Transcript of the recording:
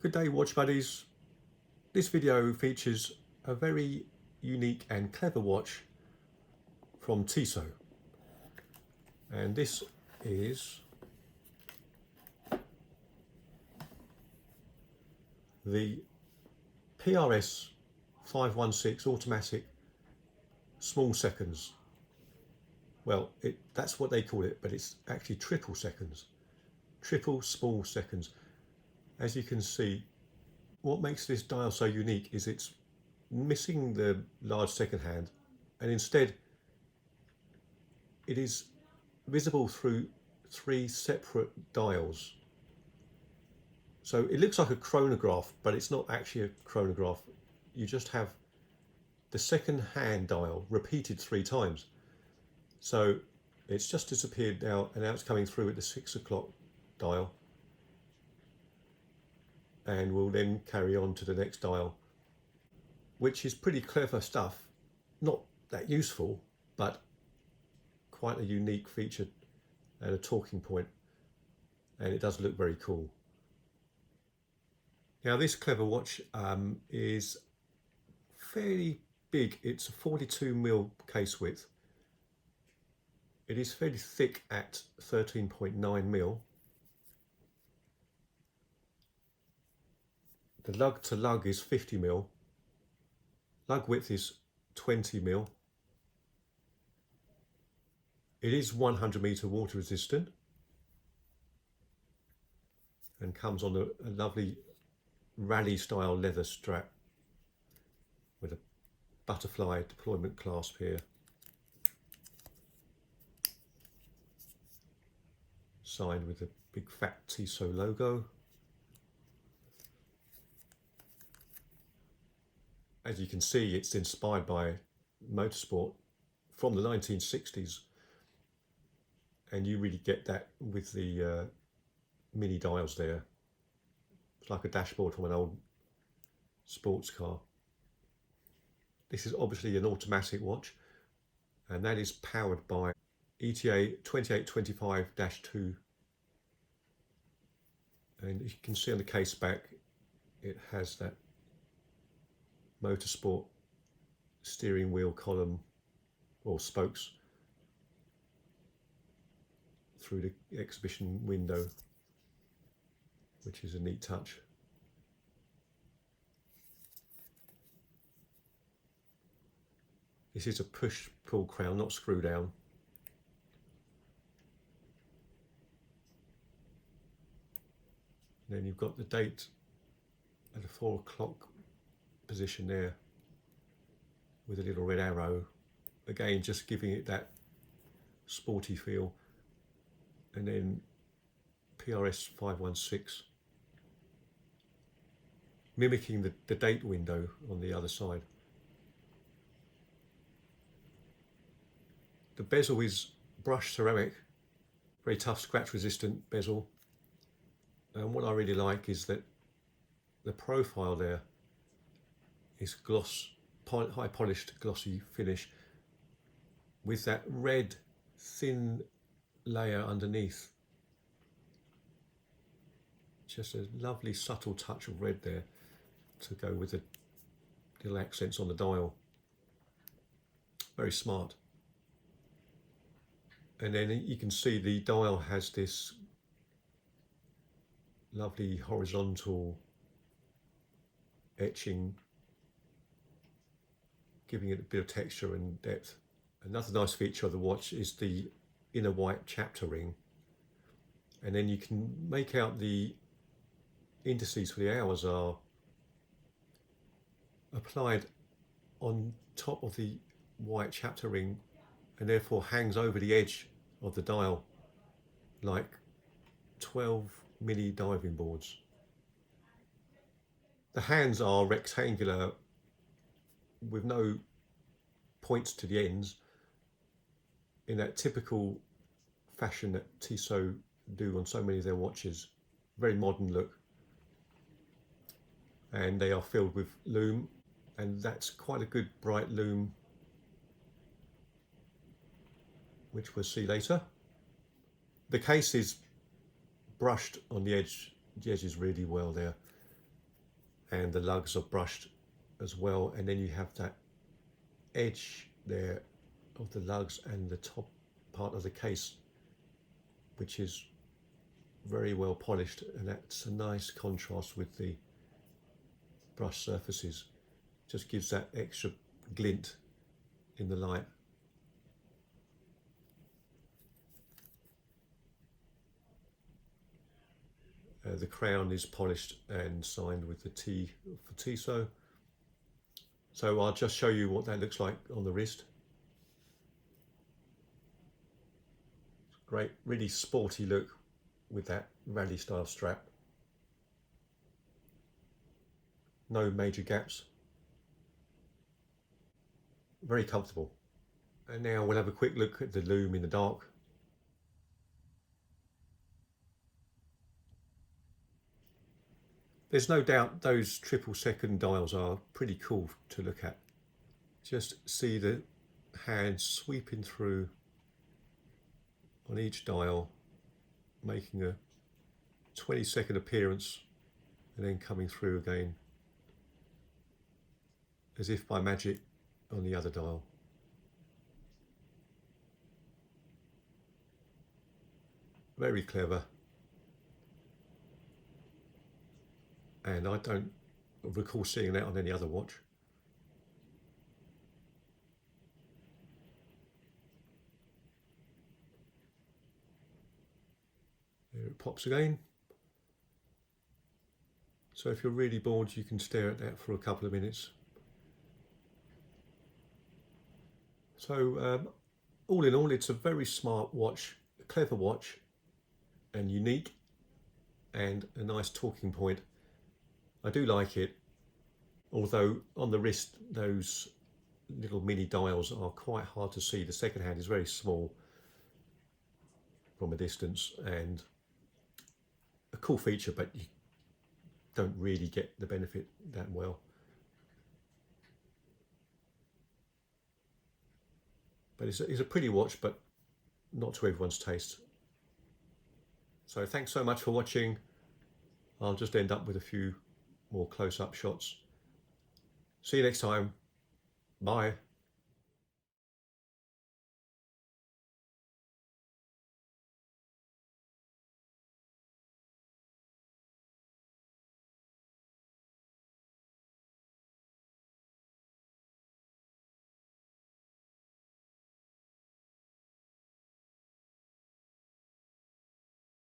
Good day, watch buddies. This video features a very unique and clever watch from Tissot, and this is the PRS 516 automatic small seconds. Well, that's what they call it, but it's actually triple seconds, triple small seconds. As you can see, what makes this dial so unique is it's missing the large second hand, and instead it is visible through three separate dials. So it looks like a chronograph, but it's not actually a chronograph. You just have the second hand dial repeated 3 times. So it's just disappeared now, and now it's coming through at the 6 o'clock dial, and we'll then carry on to the next dial, which is pretty clever stuff. Not that useful, but quite a unique feature and a talking point, and it does look very cool. Now this clever watch is fairly big. It's a 42mm case width. It is fairly thick at 13.9mm. The lug to lug is 50mm. Lug width is 20mm. It is 100-meter water resistant and comes on a lovely rally style leather strap with a butterfly deployment clasp here. Signed with a big fat Tissot logo. As you can see, it's inspired by motorsport from the 1960s, and you really get that with the mini dials there. It's like a dashboard from an old sports car. This is obviously an automatic watch, and that is powered by ETA 2825-2, and you can see on the case back it has that motorsport steering wheel column or spokes through the exhibition window, which is a neat touch. This is a push-pull crown, not screw down. And then you've got the date at a 4 o'clock position there with a little red arrow, again just giving it that sporty feel. And then PRS 516 mimicking the date window on the other side. The bezel is brushed ceramic, very tough scratch resistant bezel, and what I really like is that the profile there is gloss, high polished glossy finish with that red thin layer underneath. Just a lovely subtle touch of red there to go with the little accents on the dial. Very smart. And then you can see the dial has this lovely horizontal etching, giving it a bit of texture and depth. Another nice feature of the watch is the inner white chapter ring, and then you can make out the indices for the hours are applied on top of the white chapter ring, and therefore hangs over the edge of the dial like 12 mini diving boards. The hands are rectangular with no points to the ends, in that typical fashion that Tissot do on so many of their watches. Very modern look, and they are filled with lume, and that's quite a good bright lume, which we'll see later. The case is brushed on the edges really well there, and the lugs are brushed as well, and then you have that edge there of the lugs and the top part of the case, which is very well polished, and that's a nice contrast with the brush surfaces. Just gives that extra glint in the light. The crown is polished and signed with the T for Tissot. So I'll just show you what that looks like on the wrist. Great, really sporty look with that rally style strap. No major gaps. Very comfortable. And now we'll have a quick look at the loom in the dark. There's no doubt those 1/2 dials are pretty cool to look at. Just see the hand sweeping through on each dial, making a 20-second appearance and then coming through again as if by magic on the other dial. Very clever. And I don't recall seeing that on any other watch. There it pops again. So if you're really bored, you can stare at that for a couple of minutes. So all in all, it's a very smart watch, a clever watch, and unique, and a nice talking point. I do like it, although on the wrist those little mini dials are quite hard to see. The second hand is very small from a distance, and a cool feature, but you don't really get the benefit that well. But it's a pretty watch, but not to everyone's taste. So thanks so much for watching. I'll just end up with a few more close-up shots. See you next time. Bye.